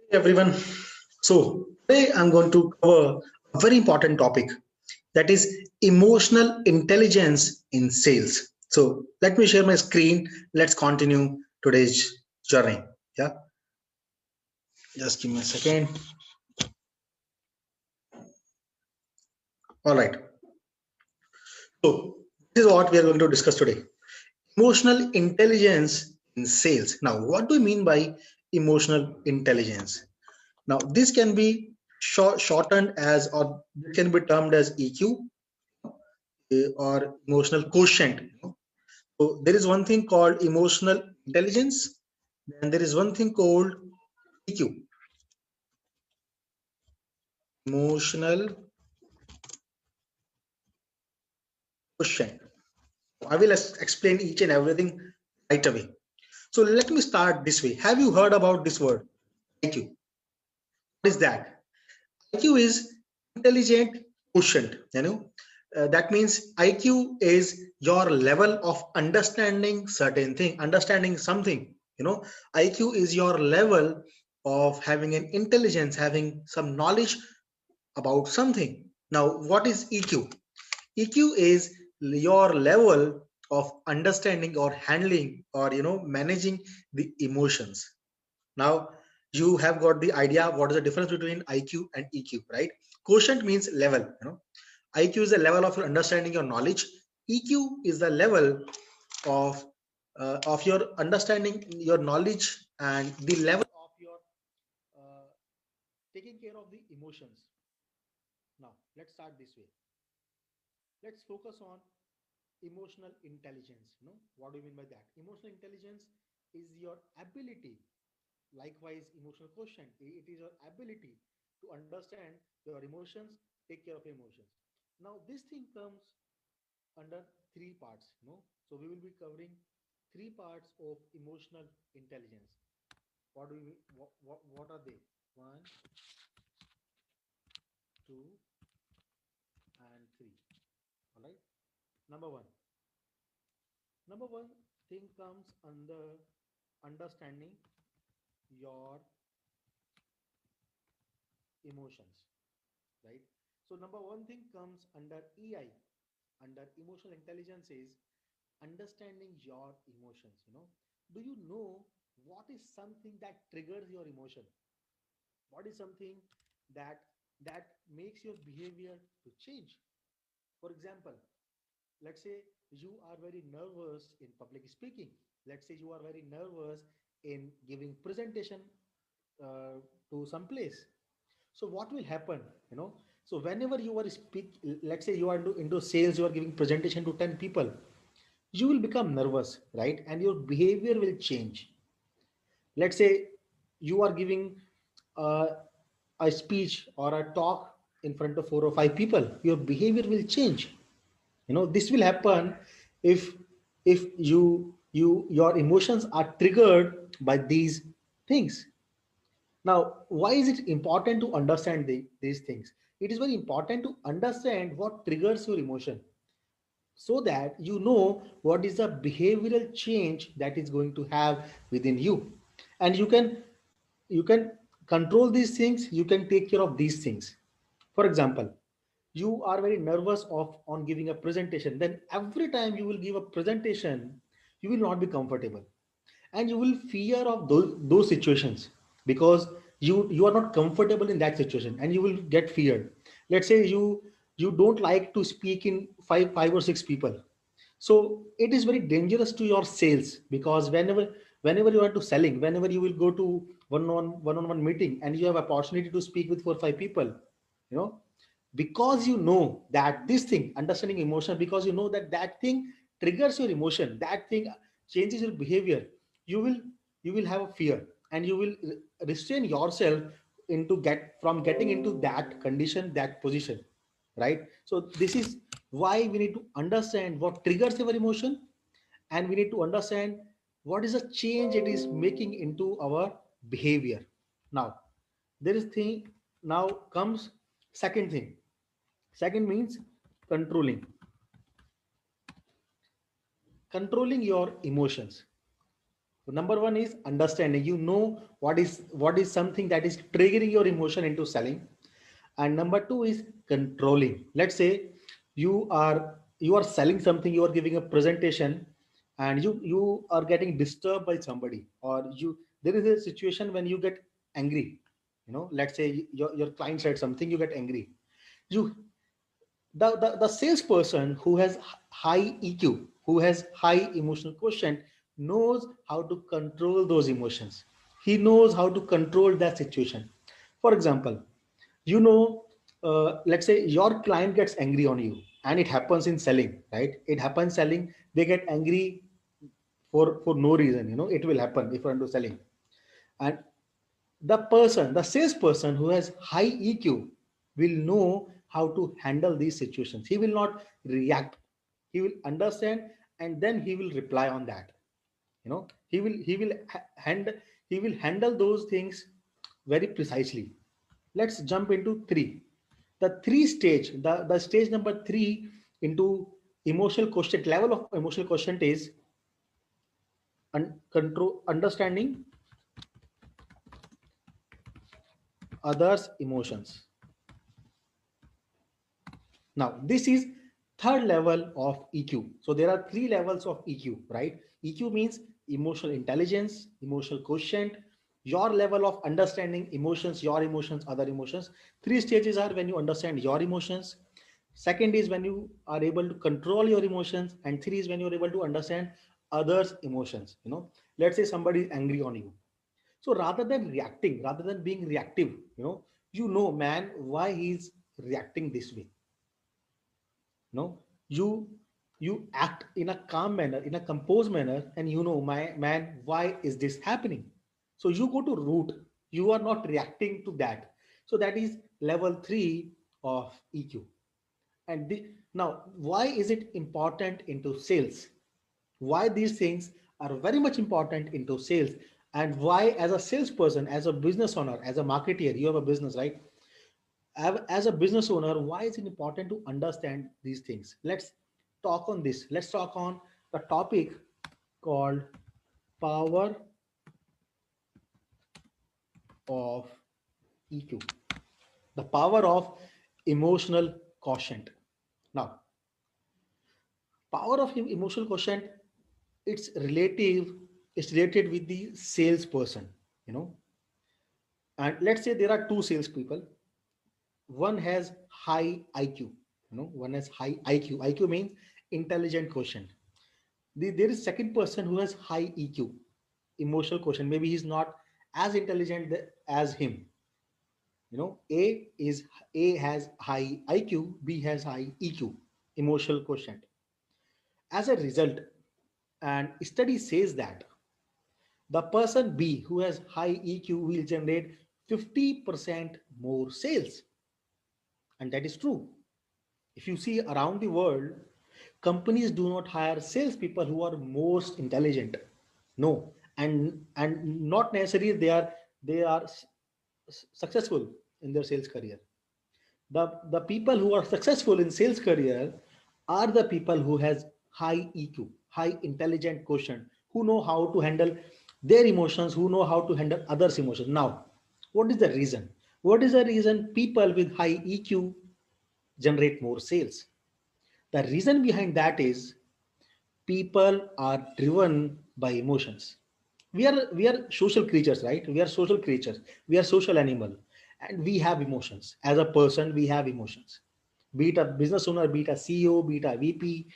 Hey everyone. So today I'm going to cover a very important topic, that is emotional intelligence in sales. So let me share my screen. Let's continue today's journey. Yeah, just give me a second. All right. So this is what we are going to discuss today. Emotional intelligence in sales. Now, what do you mean by emotional intelligence? Now, this can be shortened as, or it can be termed as EQ, or emotional quotient. So there is one thing called emotional intelligence, and there is one thing called EQ, emotional quotient. I will explain each and everything right away. So let me start this way. Have you heard about this word IQ? What is that? IQ is intelligent quotient. That means IQ is your level of understanding certain thing, understanding something. IQ is your level of having an intelligence, having some knowledge about something. Now, what is EQ? EQ is your level of understanding or handling, or managing the emotions. Now you have got the idea what is the difference between IQ and EQ, right? Quotient means level. IQ is the level of your understanding, your knowledge. EQ is the level of your understanding, your knowledge, and the level of your uh, taking care of the emotions. Now let's start this way. Let's focus on emotional intelligence. What do you mean by that? Emotional intelligence is your ability. Likewise, emotional quotient, it is your ability to understand your emotions, take care of your emotions. Now this thing comes under three parts. So we will be covering three parts of emotional intelligence. What do we what are they? One, two, and three. All right. Number one. Number one thing comes under understanding your emotions, right? So number one thing comes under EI, under emotional intelligence, is understanding your emotions. Do you know what is something that triggers your emotion? What is something that makes your behavior to change? For example, let's say you are very nervous in public speaking. Let's say you are very nervous in giving presentation to some place. So what will happen? So whenever you are speak, let's say you are into sales, you are giving presentation to 10 people, you will become nervous, right? And your behavior will change. Let's say you are giving uh, a speech or a talk in front of 4 or 5 people, your behavior will change. This will happen if your emotions are triggered by these things. Now, why is it important to understand these things? It is very important to understand what triggers your emotion, so that you know what is the behavioral change that is going to have within you, and you can control these things, you can take care of these things. For example, you are very nervous of on giving a presentation, then every time you will give a presentation, you will not be comfortable, and you will fear of those situations, because you are not comfortable in that situation, and you will get feared. Let's say you don't like to speak in five or six people. So it is very dangerous to your sales, because whenever you are to selling, whenever you will go to one-on-one meeting and you have opportunity to speak with 4 or 5 people, you know because you know that this thing, understanding emotion, because you know that that thing triggers your emotion, that thing changes your behavior, you will you will have a fear, and you will restrain yourself into getting into that condition, that position, right? So this is why we need to understand what triggers our emotion, and we need to understand what is the change it is making into our behavior. Now there is thing now comes second thing. Second means controlling your emotions. Number one is understanding. You know what is something that is triggering your emotion into selling. And number two is controlling. Let's say you are selling something, you are giving a presentation, and you are getting disturbed by somebody, or there is a situation when you get angry. Let's say your client said something, you get angry. You the salesperson who has high EQ, who has high emotional quotient, knows how to control those emotions. He knows how to control that situation. For example, let's say your client gets angry on you, and it happens in selling, right? It happens selling. They get angry for no reason. It will happen if you're into selling. And the salesperson who has high EQ will know how to handle these situations. He will not react. He will understand, and then he will reply on that. He will handle those things very precisely. Let's jump into three. The stage number three into emotional quotient, level of emotional quotient is control, understanding others' emotions. Now, this is third level of EQ. So there are three levels of EQ, right? EQ means emotional intelligence, emotional quotient, your level of understanding emotions, your emotions, other emotions. Three stages are when you understand your emotions. Second is when you are able to control your emotions. And three is when you're able to understand others' emotions. Let's say somebody is angry on you. So rather than reacting, rather than being reactive, man, why he's reacting this way. No, you act in a calm manner, in a composed manner, and my man, why is this happening? So you go to root. You are not reacting to that. So that is level three of EQ. And now, why is it important into sales? Why these things are very much important into sales, and why, as a salesperson, as a business owner, as a marketeer, you have a business, right? As a business owner, why is it important to understand these things? Let's talk on this. Let's talk on the topic called power of EQ, the power of emotional quotient. Now, power of emotional quotient, it's relative, it's related with the salesperson, you know. And let's say there are two salespeople. One has high IQ, one has high IQ. IQ means intelligent quotient. There is second person who has high EQ, emotional quotient. Maybe he's not as intelligent as him. A has high IQ, B has high EQ, emotional quotient. As a result, and study says that the person B who has high EQ will generate 50% more sales. And that is true. If you see around the world, companies do not hire salespeople who are most intelligent. No, and not necessarily they are successful in their sales career. The people who are successful in sales career are the people who has high EQ, high intelligent quotient, who know how to handle their emotions, who know how to handle others' emotions. Now, what is the reason? What is the reason people with high EQ generate more sales? The reason behind that is people are driven by emotions. We are social creatures, right? We are social creatures. We are social animal, and we have emotions. As a person, we have emotions. Be it a business owner, be it a CEO, be it a VP,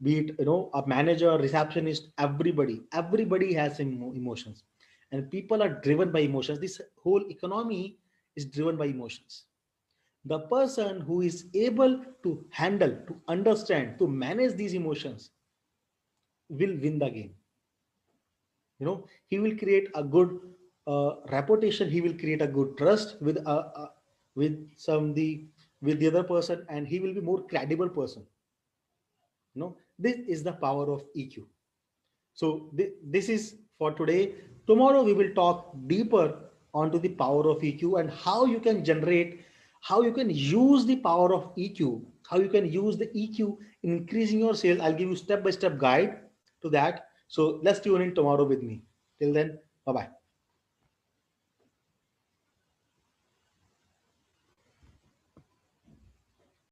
be it a manager, receptionist. Everybody has emotions, and people are driven by emotions. This whole economy is driven by emotions. The person who is able to handle, to understand, to manage these emotions will win the game. He will create a good reputation. He will create a good trust with with the other person, and he will be more credible person. This is the power of EQ. So this is for today. Tomorrow we will talk deeper onto the power of EQ and how you can generate, how you can use the power of EQ, how you can use the EQ in increasing your sales. I'll give you step-by-step guide to that. So let's tune in tomorrow with me. Till then, bye-bye.